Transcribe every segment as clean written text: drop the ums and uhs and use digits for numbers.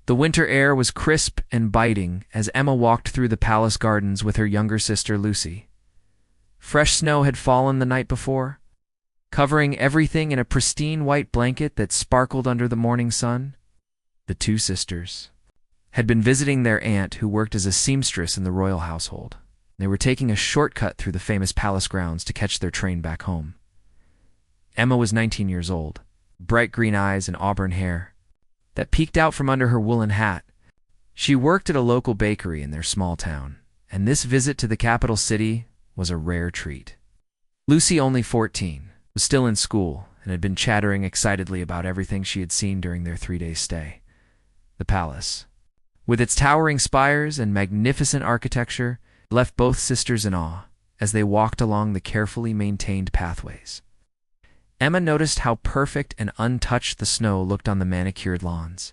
The winter air was crisp and biting as Emma walked through the palace gardens with her younger sister Lucy. Fresh snow had fallen the night before, covering everything in a pristine white blanket that sparkled under the morning sun. The two sisters had been visiting their aunt, who worked as a seamstress in the royal household. They were taking a shortcut through the famous palace grounds to catch their train back home. Emma was 19 years old, bright green eyes and auburn hair that peeked out from under her woolen hat. She worked at a local bakery in their small town, and this visit to the capital city was a rare treat. Lucy, only 14, was still in school and had been chattering excitedly about everything she had seen during their 3-day stay. The palace, with its towering spires and magnificent architecture, left both sisters in awe as they walked along the carefully maintained pathways. Emma noticed how perfect and untouched the snow looked on the manicured lawns.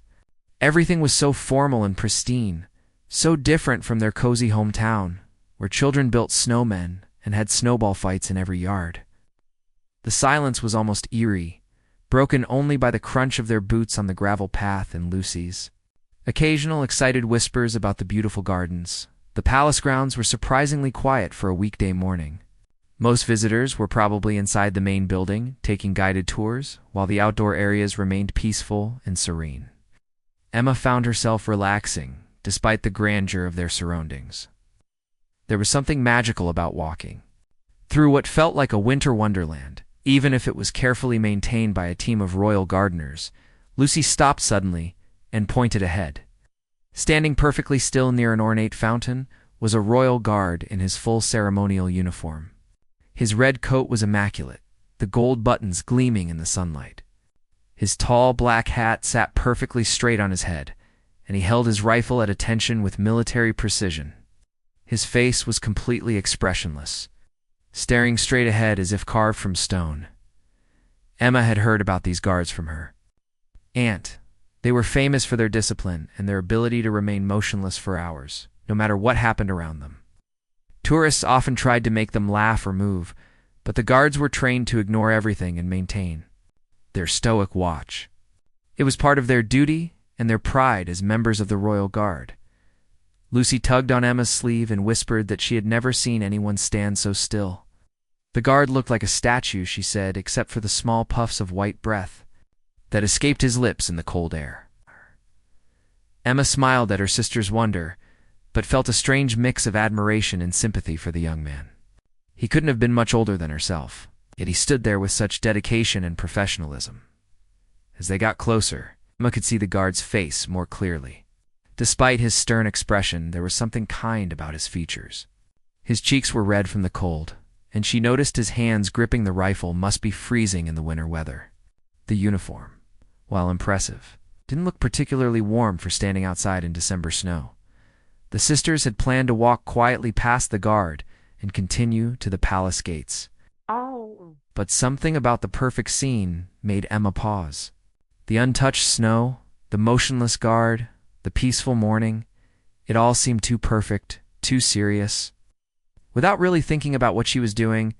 Everything was so formal and pristine, so different from their cozy hometown, where children built snowmen and had snowball fights in every yard. The silence was almost eerie, broken only by the crunch of their boots on the gravel path and Lucy's occasional excited whispers about the beautiful gardens. The palace grounds were surprisingly quiet for a weekday morning. Most visitors were probably inside the main building, taking guided tours, while the outdoor areas remained peaceful and serene. Emma found herself relaxing, despite the grandeur of their surroundings. There was something magical about walking through what felt like a winter wonderland, even if it was carefully maintained by a team of royal gardeners. Lucy stopped suddenly and pointed ahead. Standing perfectly still near an ornate fountain was a royal guard in his full ceremonial uniform. His red coat was immaculate, the gold buttons gleaming in the sunlight. His tall black hat sat perfectly straight on his head, and he held his rifle at attention with military precision. His face was completely expressionless, staring straight ahead as if carved from stone. Emma had heard about these guards from her aunt. They were famous for their discipline and their ability to remain motionless for hours, no matter what happened around them. Tourists often tried to make them laugh or move, but the guards were trained to ignore everything and maintain their stoic watch. It was part of their duty and their pride as members of the royal guard. Lucy tugged on Emma's sleeve and whispered that she had never seen anyone stand so still. The guard looked like a statue, she said, except for the small puffs of white breath that escaped his lips in the cold air. Emma smiled at her sister's wonder, but felt a strange mix of admiration and sympathy for the young man. He couldn't have been much older than herself, yet he stood there with such dedication and professionalism. As they got closer, Emma could see the guard's face more clearly. Despite his stern expression, there was something kind about his features. His cheeks were red from the cold, and she noticed his hands gripping the rifle must be freezing in the winter weather. The uniform, while impressive, didn't look particularly warm for standing outside in December snow. The sisters had planned to walk quietly past the guard and continue to the palace gates. But something about the perfect scene made Emma pause. The untouched snow, the motionless guard, the peaceful morning, it all seemed too perfect, too serious. Without really thinking about what she was doing,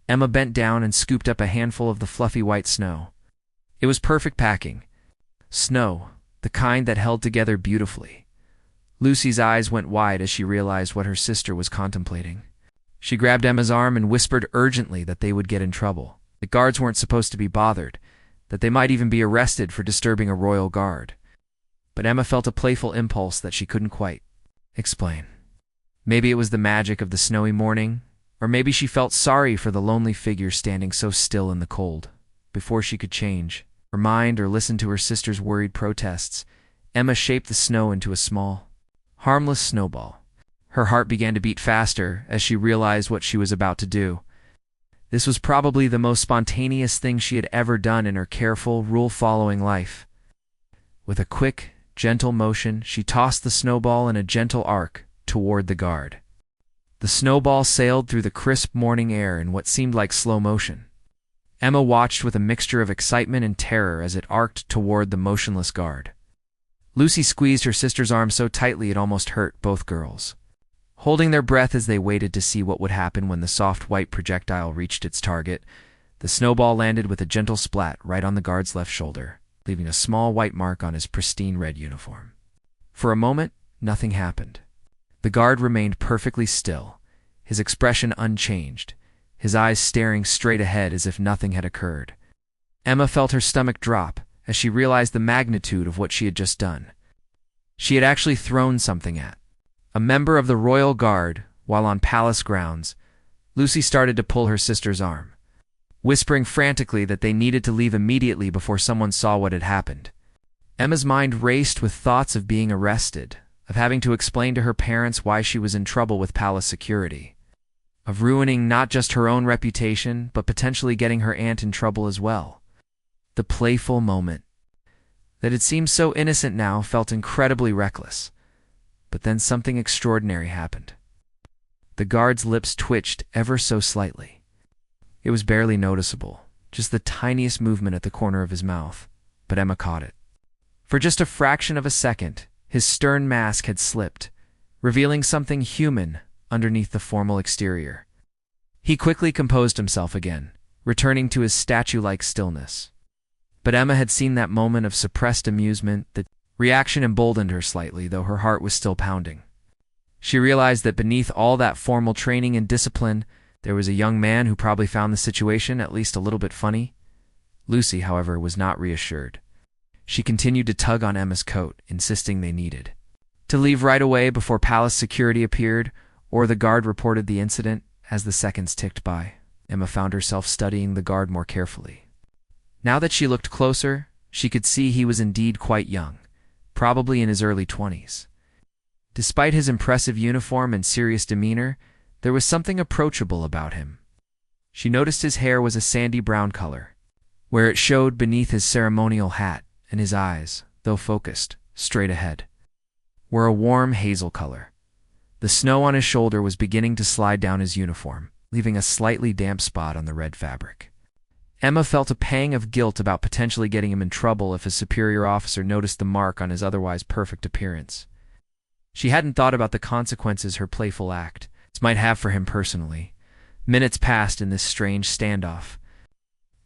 Emma bent down and scooped up a handful of the fluffy white snow. It was perfect packing. Snow, the kind that held together beautifully. Lucy's eyes went wide as she realized what her sister was contemplating. She grabbed Emma's arm and whispered urgently that they would get in trouble. The guards weren't supposed to be bothered, that they might even be arrested for disturbing a royal guard. But Emma felt a playful impulse that she couldn't quite explain. Maybe it was the magic of the snowy morning, or maybe she felt sorry for the lonely figure standing so still in the cold. Before she could change her mind or listen to her sister's worried protests, Emma shaped the snow into a small, harmless snowball. Her heart began to beat faster as she realized what she was about to do. This was probably the most spontaneous thing she had ever done in her careful, rule-following life. With a quick, gentle motion, she tossed the snowball in a gentle arc toward the guard. The snowball sailed through the crisp morning air in what seemed like slow motion. Emma watched with a mixture of excitement and terror as it arced toward the motionless guard. Lucy squeezed her sister's arm so tightly it almost hurt both girls, holding their breath as they waited to see what would happen when the soft white projectile reached its target. The snowball landed with a gentle splat right on the guard's left shoulder, leaving a small white mark on his pristine red uniform. For a moment, nothing happened. The guard remained perfectly still, his expression unchanged, his eyes staring straight ahead as if nothing had occurred. Emma felt her stomach drop as she realized the magnitude of what she had just done. She had actually thrown something at a member of the royal guard while on palace grounds. Lucy started to pull her sister's arm, whispering frantically that they needed to leave immediately before someone saw what had happened. Emma's mind raced with thoughts of being arrested, of having to explain to her parents why she was in trouble with palace security, of ruining not just her own reputation, but potentially getting her aunt in trouble as well. The playful moment that had seemed so innocent now felt incredibly reckless. But then something extraordinary happened. The guard's lips twitched ever so slightly. It was barely noticeable, just the tiniest movement at the corner of his mouth, but Emma caught it. For just a fraction of a second, his stern mask had slipped, revealing something human underneath the formal exterior. He quickly composed himself again, returning to his statue-like stillness. But Emma had seen that moment of suppressed amusement. The reaction emboldened her slightly, though her heart was still pounding. She realized that beneath all that formal training and discipline, there was a young man who probably found the situation at least a little bit funny. Lucy, however, was not reassured. She continued to tug on Emma's coat, insisting they needed to leave right away before palace security appeared, or the guard reported the incident. As the seconds ticked by, Emma found herself studying the guard more carefully. Now that she looked closer, she could see he was indeed quite young, probably in his early 20s. Despite his impressive uniform and serious demeanor, there was something approachable about him. She noticed his hair was a sandy brown color, where it showed beneath his ceremonial hat, and his eyes, though focused, straight ahead, were a warm hazel color. The snow on his shoulder was beginning to slide down his uniform, leaving a slightly damp spot on the red fabric. Emma felt a pang of guilt about potentially getting him in trouble if his superior officer noticed the mark on his otherwise perfect appearance. She hadn't thought about the consequences her playful act might have for him personally. Minutes passed in this strange standoff.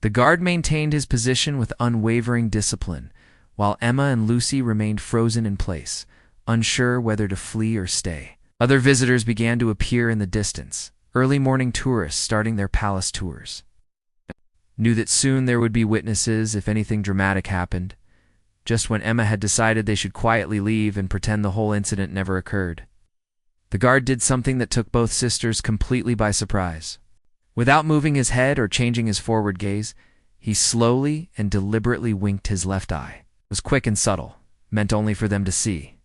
The guard maintained his position with unwavering discipline, while Emma and Lucy remained frozen in place, unsure whether to flee or stay. Other visitors began to appear in the distance, early morning tourists starting their palace tours. Knew that soon there would be witnesses if anything dramatic happened, just when Emma had decided they should quietly leave and pretend the whole incident never occurred. The guard did something that took both sisters completely by surprise. Without moving his head or changing his forward gaze, he slowly and deliberately winked his left eye. It was quick and subtle, meant only for them to see,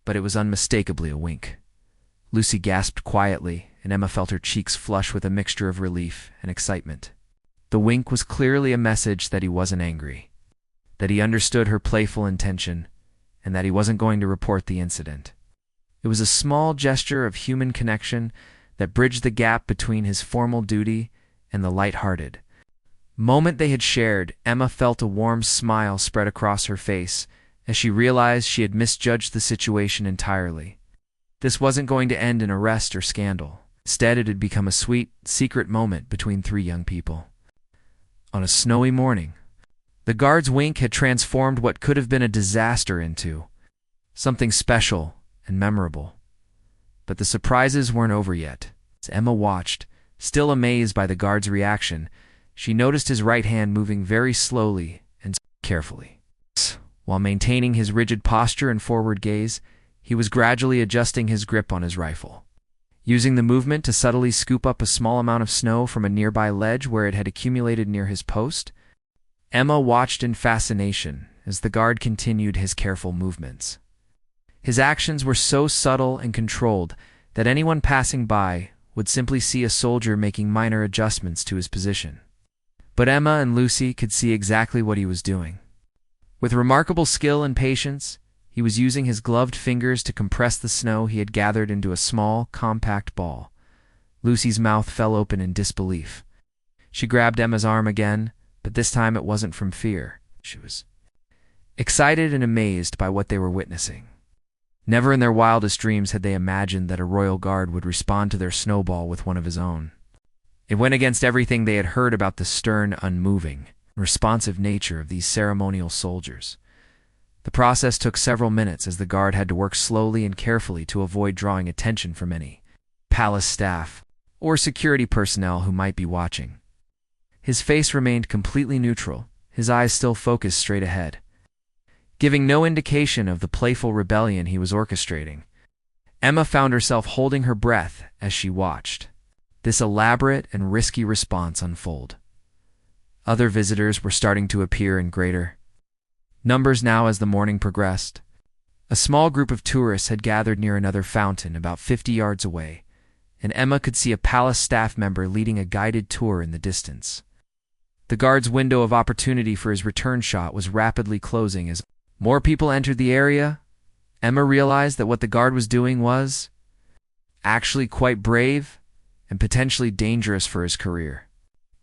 but it was unmistakably a wink. Lucy gasped quietly, and Emma felt her cheeks flush with a mixture of relief and excitement. The wink was clearly a message that he wasn't angry, that he understood her playful intention, and that he wasn't going to report the incident. It was a small gesture of human connection that bridged the gap between his formal duty and the light-hearted moment they had shared. Emma felt a warm smile spread across her face as she realized she had misjudged the situation entirely. This wasn't going to end in arrest or scandal. Instead, it had become a sweet, secret moment between three young people. On a snowy morning, the guard's wink had transformed what could have been a disaster into something special and memorable. But the surprises weren't over yet. As Emma watched, still amazed by the guard's reaction, she noticed his right hand moving very slowly and carefully. While maintaining his rigid posture and forward gaze, he was gradually adjusting his grip on his rifle, using the movement to subtly scoop up a small amount of snow from a nearby ledge where it had accumulated near his post. Emma watched in fascination as the guard continued his careful movements. His actions were so subtle and controlled that anyone passing by would simply see a soldier making minor adjustments to his position. But Emma and Lucy could see exactly what he was doing. With remarkable skill and patience, he was using his gloved fingers to compress the snow he had gathered into a small, compact ball. Lucy's mouth fell open in disbelief. She grabbed Emma's arm again, but this time it wasn't from fear. She was excited and amazed by what they were witnessing. Never in their wildest dreams had they imagined that a royal guard would respond to their Snowball with one of his own. It went against everything they had heard about the stern, unmoving, responsive nature of these ceremonial soldiers. The process took several minutes as the guard had to work slowly and carefully to avoid drawing attention from any palace staff or security personnel who might be watching. His face remained completely neutral, his eyes still focused straight ahead, giving no indication of the playful rebellion he was orchestrating. Emma found herself holding her breath as she watched this elaborate and risky response unfold. Other visitors were starting to appear in greater numbers now as the morning progressed. A small group of tourists had gathered near another fountain about 50 yards away, and Emma could see a palace staff member leading a guided tour in the distance. The guard's window of opportunity for his return shot was rapidly closing as more people entered the area. Emma realized that what the guard was doing was actually quite brave and potentially dangerous for his career.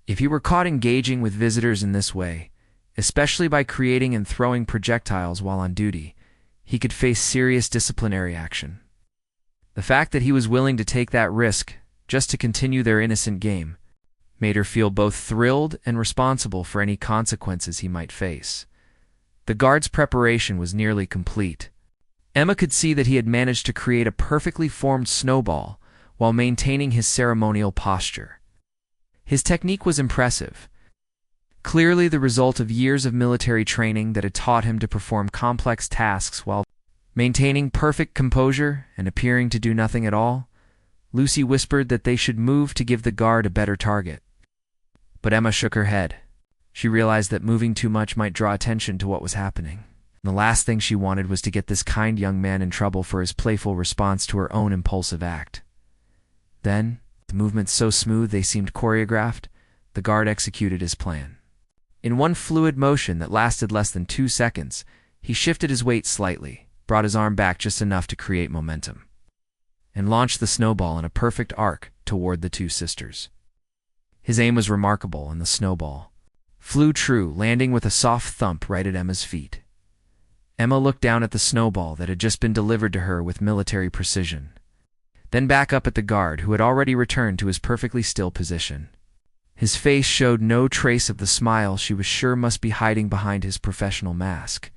If he were caught engaging with visitors in this way, especially by creating and throwing projectiles while on duty, he could face serious disciplinary action. The fact that he was willing to take that risk just to continue their innocent game made her feel both thrilled and responsible for any consequences he might face. The guard's preparation was nearly complete. Emma could see that he had managed to create a perfectly formed snowball while maintaining his ceremonial posture. His technique was impressive, clearly the result of years of military training that had taught him to perform complex tasks while maintaining perfect composure and appearing to do nothing at all. Lucy whispered that they should move to give the guard a better target. But Emma shook her head. She realized that moving too much might draw attention to what was happening. The last thing she wanted was to get this kind young man in trouble for his playful response to her own impulsive act. Then, the movements so smooth they seemed choreographed, the guard executed his plan. In one fluid motion that lasted less than 2 seconds, he shifted his weight slightly, brought his arm back just enough to create momentum, and launched the snowball in a perfect arc toward the two sisters. His aim was remarkable, and the snowball flew true, landing with a soft thump right at Emma's feet. Emma looked down at the snowball that had just been delivered to her with military precision, then back up at the guard who had already returned to his perfectly still position. His face showed no trace of the smile she was sure must be hiding behind his professional mask,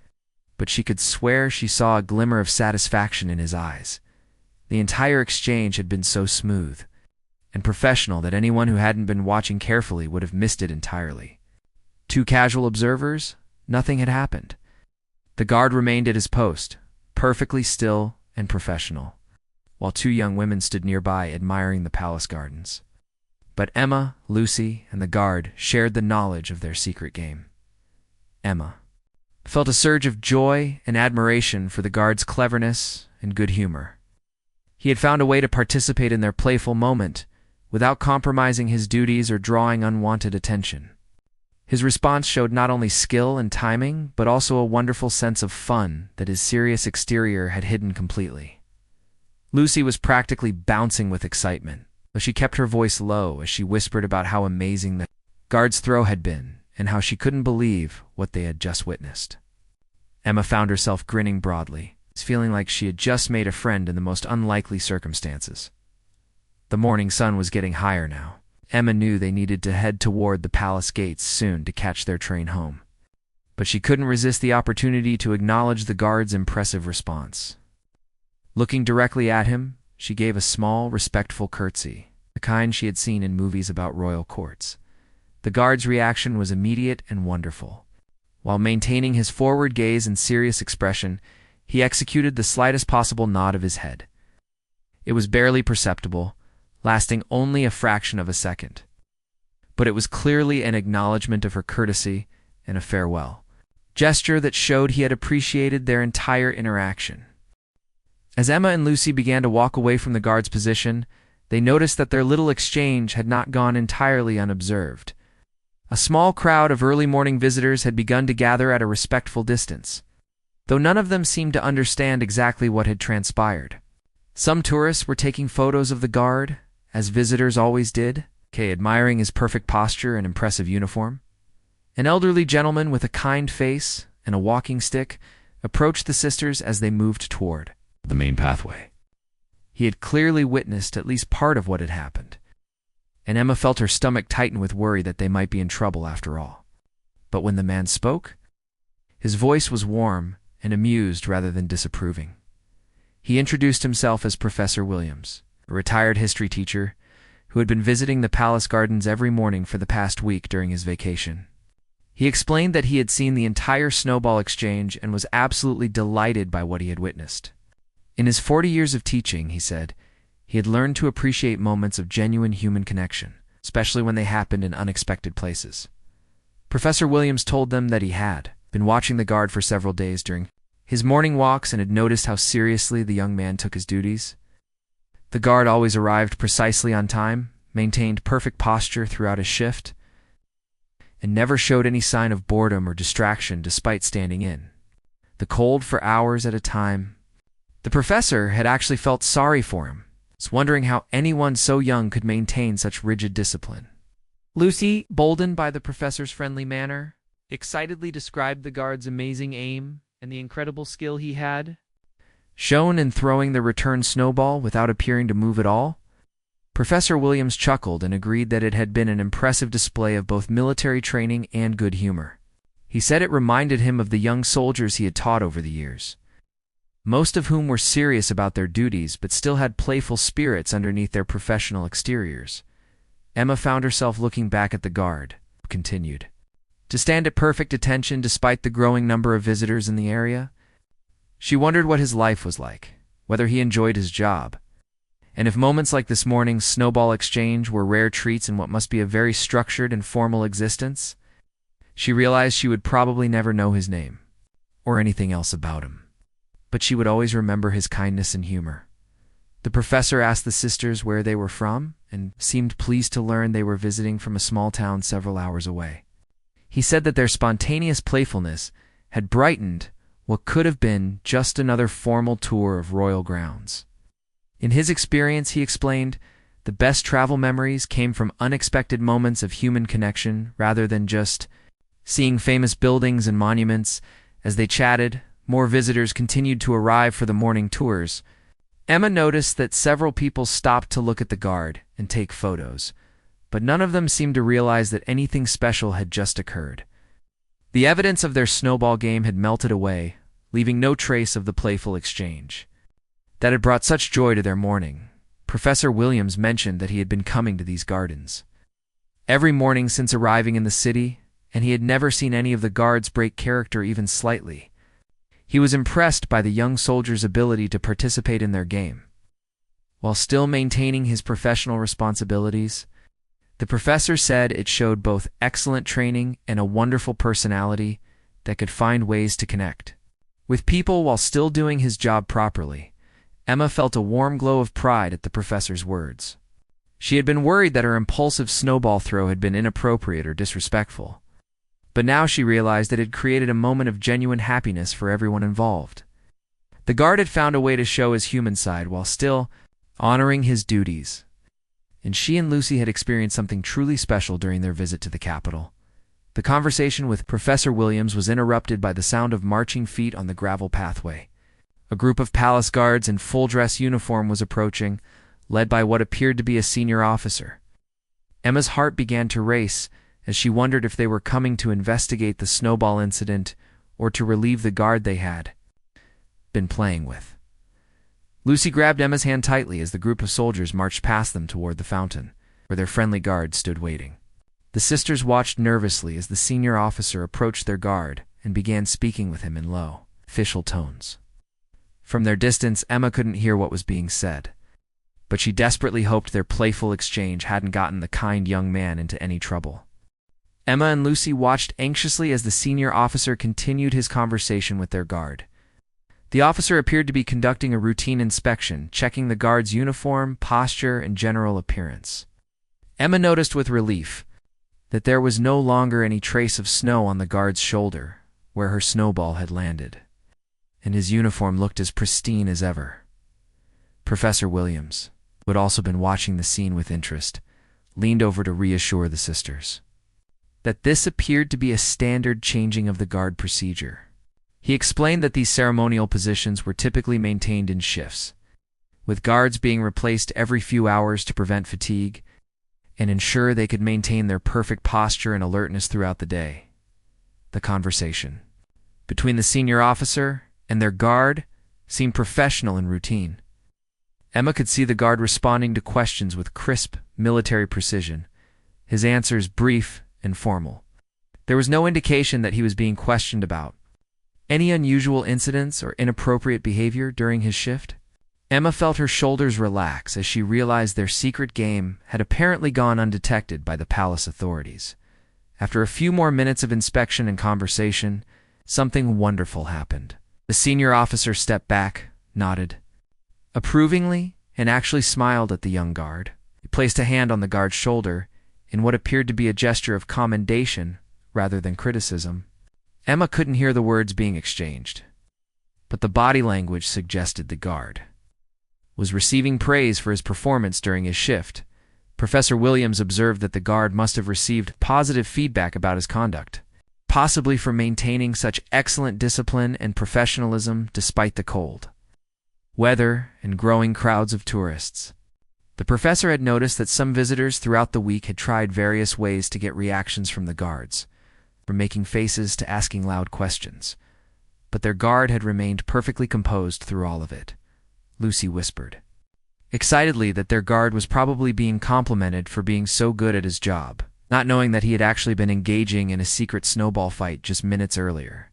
but she could swear she saw a glimmer of satisfaction in his eyes. The entire exchange had been so smooth and professional that anyone who hadn't been watching carefully would have missed it entirely. To casual observers, nothing had happened. The guard remained at his post, perfectly still and professional, while 2 young women stood nearby admiring the palace gardens. But Emma, Lucy, and the guard shared the knowledge of their secret game. Emma felt a surge of joy and admiration for the guard's cleverness and good humor. He had found a way to participate in their playful moment without compromising his duties or drawing unwanted attention. His response showed not only skill and timing, but also a wonderful sense of fun that his serious exterior had hidden completely. Lucy was practically bouncing with excitement, though she kept her voice low as she whispered about how amazing the guard's throw had been and how she couldn't believe what they had just witnessed. Emma found herself grinning broadly, feeling like she had just made a friend in the most unlikely circumstances. The morning sun was getting higher now. Emma knew they needed to head toward the palace gates soon to catch their train home. But she couldn't resist the opportunity to acknowledge the guard's impressive response. Looking directly at him, she gave a small, respectful curtsy, the kind she had seen in movies about royal courts. The guard's reaction was immediate and wonderful. While maintaining his forward gaze and serious expression, he executed the slightest possible nod of his head. It was barely perceptible, lasting only a fraction of a second. But it was clearly an acknowledgement of her courtesy and a farewell gesture that showed he had appreciated their entire interaction. As Emma and Lucy began to walk away from the guard's position, they noticed that their little exchange had not gone entirely unobserved. A small crowd of early morning visitors had begun to gather at a respectful distance, though none of them seemed to understand exactly what had transpired. Some tourists were taking photos of the guard, as visitors always did, admiring his perfect posture and impressive uniform. An elderly gentleman with a kind face and a walking stick approached the sisters as they moved toward the main pathway. He had clearly witnessed at least part of what had happened, and Emma felt her stomach tighten with worry that they might be in trouble after all. But when the man spoke, his voice was warm and amused rather than disapproving. He introduced himself as Professor Williams, a retired history teacher who had been visiting the palace gardens every morning for the past week during his vacation. He explained that he had seen the entire Snowball exchange and was absolutely delighted by what he had witnessed. In his 40 years of teaching, he said, he had learned to appreciate moments of genuine human connection, especially when they happened in unexpected places. Professor Williams told them that he had been watching the guard for several days during his morning walks and had noticed how seriously the young man took his duties. The guard always arrived precisely on time, maintained perfect posture throughout his shift, and never showed any sign of boredom or distraction despite standing in the cold for hours at a time. The professor had actually felt sorry for him, wondering how anyone so young could maintain such rigid discipline. Lucy, boldened by the professor's friendly manner, excitedly described the guard's amazing aim and the incredible skill he had shown in throwing the return snowball without appearing to move at all. Professor Williams chuckled and agreed that it had been an impressive display of both military training and good humor. He said it reminded him of the young soldiers he had taught over the years, most of whom were serious about their duties but still had playful spirits underneath their professional exteriors. Emma found herself looking back at the guard, who continued to stand at perfect attention despite the growing number of visitors in the area. She wondered what his life was like, whether he enjoyed his job, and if moments like this morning's Snowball exchange were rare treats in what must be a very structured and formal existence. She realized she would probably never know his name, or anything else about him, but she would always remember his kindness and humor. The professor asked the sisters where they were from, and seemed pleased to learn they were visiting from a small town several hours away. He said that their spontaneous playfulness had brightened what could have been just another formal tour of royal grounds. In his experience, he explained, the best travel memories came from unexpected moments of human connection rather than just seeing famous buildings and monuments. As they chatted, more visitors continued to arrive for the morning tours. Emma noticed that several people stopped to look at the guard and take photos, but none of them seemed to realize that anything special had just occurred. The evidence of their snowball game had melted away, leaving no trace of the playful exchange that had brought such joy to their morning. Professor Williams mentioned that he had been coming to these gardens every morning since arriving in the city, and he had never seen any of the guards break character even slightly. He was impressed by the young soldiers' ability to participate in their game, while still maintaining his professional responsibilities. The professor said it showed both excellent training and a wonderful personality that could find ways to connect with people while still doing his job properly. Emma felt a warm glow of pride at the professor's words. She had been worried that her impulsive snowball throw had been inappropriate or disrespectful, but now she realized that it had created a moment of genuine happiness for everyone involved. The guard had found a way to show his human side while still honoring his duties, and she and Lucy had experienced something truly special during their visit to the capital. The conversation with Professor Williams was interrupted by the sound of marching feet on the gravel pathway. A group of palace guards in full-dress uniform was approaching, led by what appeared to be a senior officer. Emma's heart began to race as she wondered if they were coming to investigate the snowball incident or to relieve the guard they had been playing with. Lucy grabbed Emma's hand tightly as the group of soldiers marched past them toward the fountain, where their friendly guard stood waiting. The sisters watched nervously as the senior officer approached their guard and began speaking with him in low, official tones. From their distance, Emma couldn't hear what was being said, but she desperately hoped their playful exchange hadn't gotten the kind young man into any trouble. Emma and Lucy watched anxiously as the senior officer continued his conversation with their guard. The officer appeared to be conducting a routine inspection, checking the guard's uniform, posture, and general appearance. Emma noticed with relief that there was no longer any trace of snow on the guard's shoulder, where her snowball had landed, and his uniform looked as pristine as ever. Professor Williams, who had also been watching the scene with interest, leaned over to reassure the sisters that this appeared to be a standard changing of the guard procedure. He explained that these ceremonial positions were typically maintained in shifts, with guards being replaced every few hours to prevent fatigue and ensure they could maintain their perfect posture and alertness throughout the day. The conversation between the senior officer and their guard seemed professional and routine. Emma could see the guard responding to questions with crisp, military precision, his answers brief and formal. There was no indication that he was being questioned about any unusual incidents or inappropriate behavior during his shift. Emma felt her shoulders relax as she realized their secret game had apparently gone undetected by the palace authorities. After a few more minutes of inspection and conversation, something wonderful happened. The senior officer stepped back, nodded approvingly, and actually smiled at the young guard. He placed a hand on the guard's shoulder in what appeared to be a gesture of commendation rather than criticism. Emma couldn't hear the words being exchanged, but the body language suggested the guard was receiving praise for his performance during his shift. Professor Williams observed that the guard must have received positive feedback about his conduct, possibly for maintaining such excellent discipline and professionalism despite the cold weather and growing crowds of tourists. The professor had noticed that some visitors throughout the week had tried various ways to get reactions from the guards, from making faces to asking loud questions. But their guard had remained perfectly composed through all of it. Lucy whispered excitedly that their guard was probably being complimented for being so good at his job, not knowing that he had actually been engaging in a secret snowball fight just minutes earlier.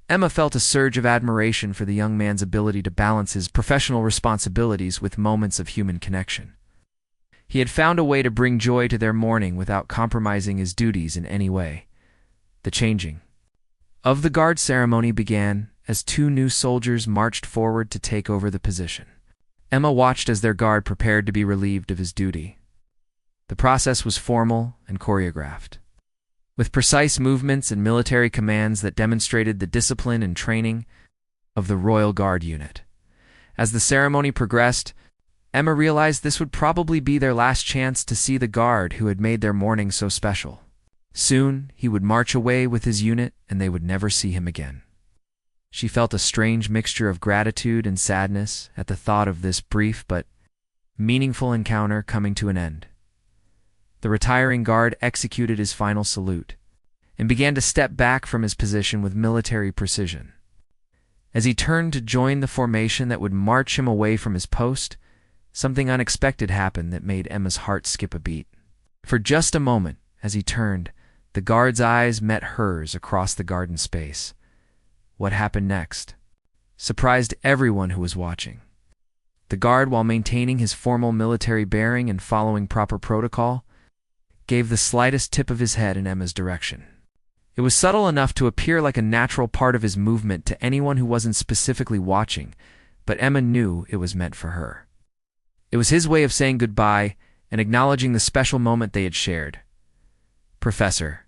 Emma felt a surge of admiration for the young man's ability to balance his professional responsibilities with moments of human connection. He had found a way to bring joy to their morning without compromising his duties in any way. The changing of the guard ceremony began as two new soldiers marched forward to take over the position. Emma watched as their guard prepared to be relieved of his duty. The process was formal and choreographed, with precise movements and military commands that demonstrated the discipline and training of the Royal Guard unit. As the ceremony progressed, Emma realized this would probably be their last chance to see the guard who had made their morning so special. Soon, he would march away with his unit and they would never see him again. She felt a strange mixture of gratitude and sadness at the thought of this brief but meaningful encounter coming to an end. The retiring guard executed his final salute and began to step back from his position with military precision. As he turned to join the formation that would march him away from his post, something unexpected happened that made Emma's heart skip a beat. For just a moment, as he turned, the guard's eyes met hers across the garden space. What happened next surprised everyone who was watching. The guard, while maintaining his formal military bearing and following proper protocol, gave the slightest tip of his head in Emma's direction. It was subtle enough to appear like a natural part of his movement to anyone who wasn't specifically watching, but Emma knew it was meant for her. It was his way of saying goodbye and acknowledging the special moment they had shared. "Professor."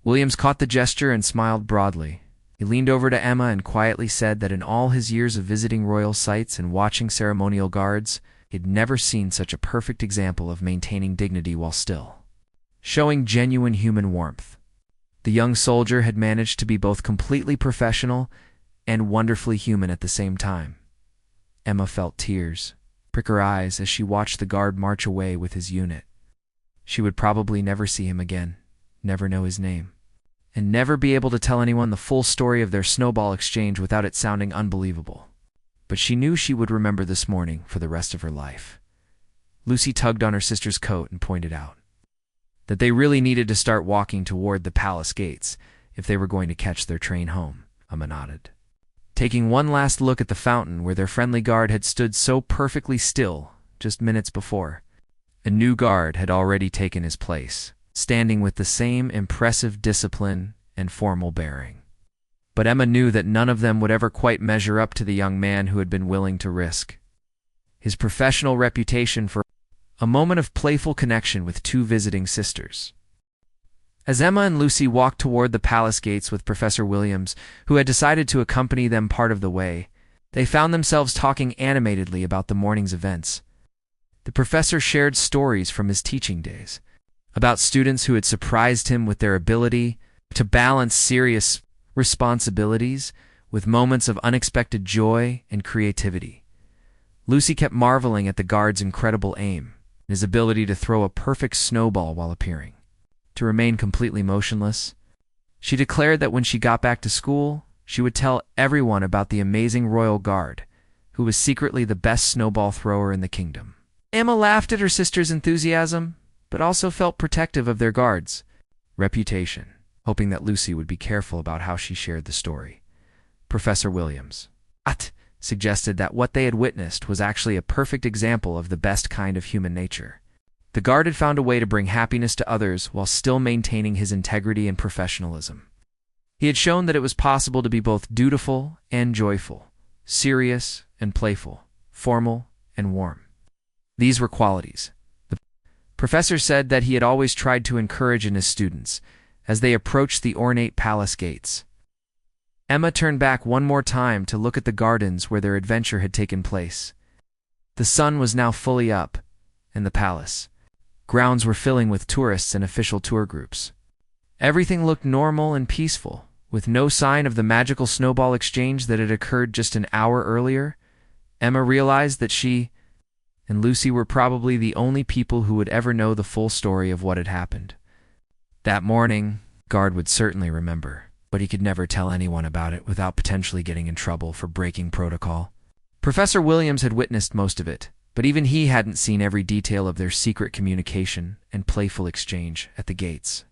Williams caught the gesture and smiled broadly. He leaned over to Emma and quietly said that in all his years of visiting royal sites and watching ceremonial guards, he'd never seen such a perfect example of maintaining dignity while still showing genuine human warmth. The young soldier had managed to be both completely professional and wonderfully human at the same time. Emma felt tears prick her eyes as she watched the guard march away with his unit. She would probably never see him again, never know his name, and never be able to tell anyone the full story of their snowball exchange without it sounding unbelievable. But she knew she would remember this morning for the rest of her life. Lucy tugged on her sister's coat and pointed out that they really needed to start walking toward the palace gates if they were going to catch their train home. Emma nodded, taking one last look at the fountain where their friendly guard had stood so perfectly still just minutes before. A new guard had already taken his place, standing with the same impressive discipline and formal bearing. But Emma knew that none of them would ever quite measure up to the young man who had been willing to risk his professional reputation for a moment of playful connection with two visiting sisters. As Emma and Lucy walked toward the palace gates with Professor Williams, who had decided to accompany them part of the way, they found themselves talking animatedly about the morning's events. The professor shared stories from his teaching days, about students who had surprised him with their ability to balance serious responsibilities with moments of unexpected joy and creativity. Lucy kept marveling at the guard's incredible aim, his ability to throw a perfect snowball while appearing to remain completely motionless. She declared that when she got back to school, she would tell everyone about the amazing royal guard, who was secretly the best snowball thrower in the kingdom. Emma laughed at her sister's enthusiasm, but also felt protective of their guard's reputation, hoping that Lucy would be careful about how she shared the story. Professor Williams suggested that what they had witnessed was actually a perfect example of the best kind of human nature. The guard had found a way to bring happiness to others while still maintaining his integrity and professionalism. He had shown that it was possible to be both dutiful and joyful, serious and playful, formal and warm. These were qualities the professor said that he had always tried to encourage in his students as they approached the ornate palace gates. Emma turned back one more time to look at the gardens where their adventure had taken place. The sun was now fully up, and the palace grounds were filling with tourists and official tour groups. Everything looked normal and peaceful, with no sign of the magical snowball exchange that had occurred just an hour earlier. Emma realized that she and Lucy were probably the only people who would ever know the full story of what had happened. That morning, Guard would certainly remember, but he could never tell anyone about it without potentially getting in trouble for breaking protocol. Professor Williams had witnessed most of it, but even he hadn't seen every detail of their secret communication and playful exchange at the gates.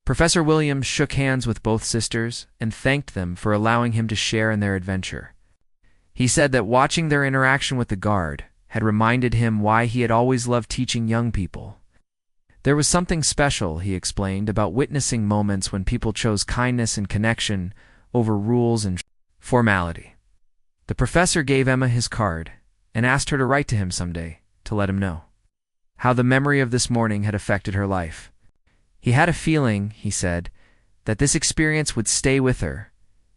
Professor Williams shook hands with both sisters and thanked them for allowing him to share in their adventure. He said that watching their interaction with the guard had reminded him why he had always loved teaching young people. There was something special, he explained, about witnessing moments when people chose kindness and connection over rules and formality. The professor gave Emma his card and asked her to write to him someday to let him know how the memory of this morning had affected her life. He had a feeling, he said, that this experience would stay with her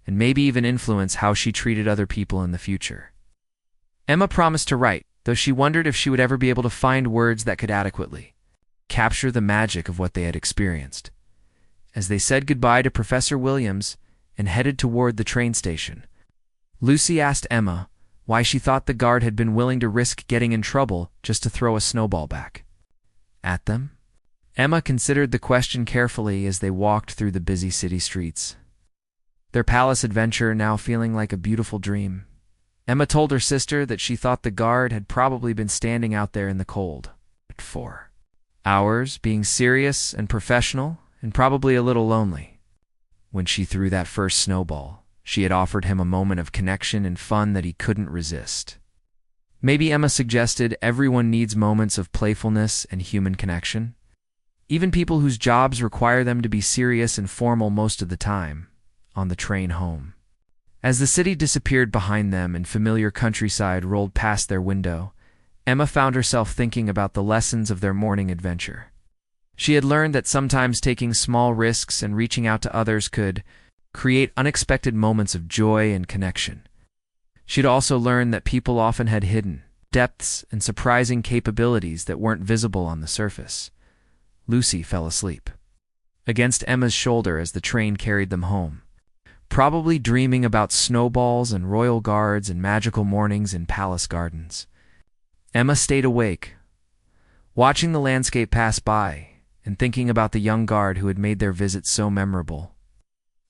and maybe even influence how she treated other people in the future. Emma promised to write, though she wondered if she would ever be able to find words that could adequately capture the magic of what they had experienced. As they said goodbye to Professor Williams and headed toward the train station, Lucy asked Emma why she thought the guard had been willing to risk getting in trouble just to throw a snowball back at them. Emma considered the question carefully as they walked through the busy city streets, their palace adventure now feeling like a beautiful dream. Emma told her sister that she thought the guard had probably been standing out there in the cold for hours, being serious and professional and probably a little lonely. When she threw that first snowball, she had offered him a moment of connection and fun that he couldn't resist. Maybe Emma suggested everyone needs moments of playfulness and human connection, even people whose jobs require them to be serious and formal most of the time. On the train home, as the city disappeared behind them and familiar countryside rolled past their window, Emma found herself thinking about the lessons of their morning adventure. She had learned that sometimes taking small risks and reaching out to others could create unexpected moments of joy and connection. She'd also learned that people often had hidden depths and surprising capabilities that weren't visible on the surface. Lucy fell asleep against Emma's shoulder as the train carried them home, probably dreaming about snowballs and royal guards and magical mornings in palace gardens. Emma stayed awake, watching the landscape pass by and thinking about the young guard who had made their visit so memorable.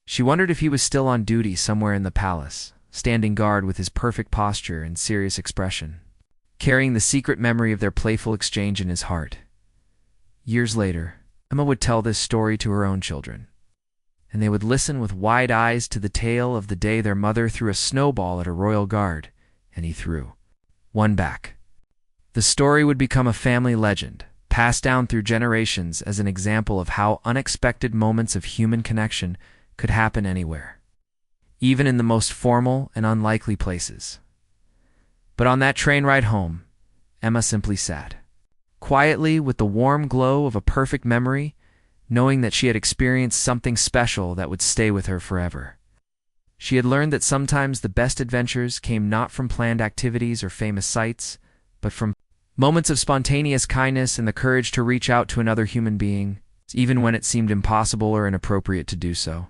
She wondered if he was still on duty somewhere in the palace, standing guard with his perfect posture and serious expression, carrying the secret memory of their playful exchange in his heart. Years later, Emma would tell this story to her own children, and they would listen with wide eyes to the tale of the day their mother threw a snowball at a royal guard, and he threw one back. The story would become a family legend, passed down through generations as an example of how unexpected moments of human connection could happen anywhere, even in the most formal and unlikely places. But on that train ride home, Emma simply sat, quietly with the warm glow of a perfect memory, knowing that she had experienced something special that would stay with her forever. She had learned that sometimes the best adventures came not from planned activities or famous sights, but from moments of spontaneous kindness and the courage to reach out to another human being, even when it seemed impossible or inappropriate to do so.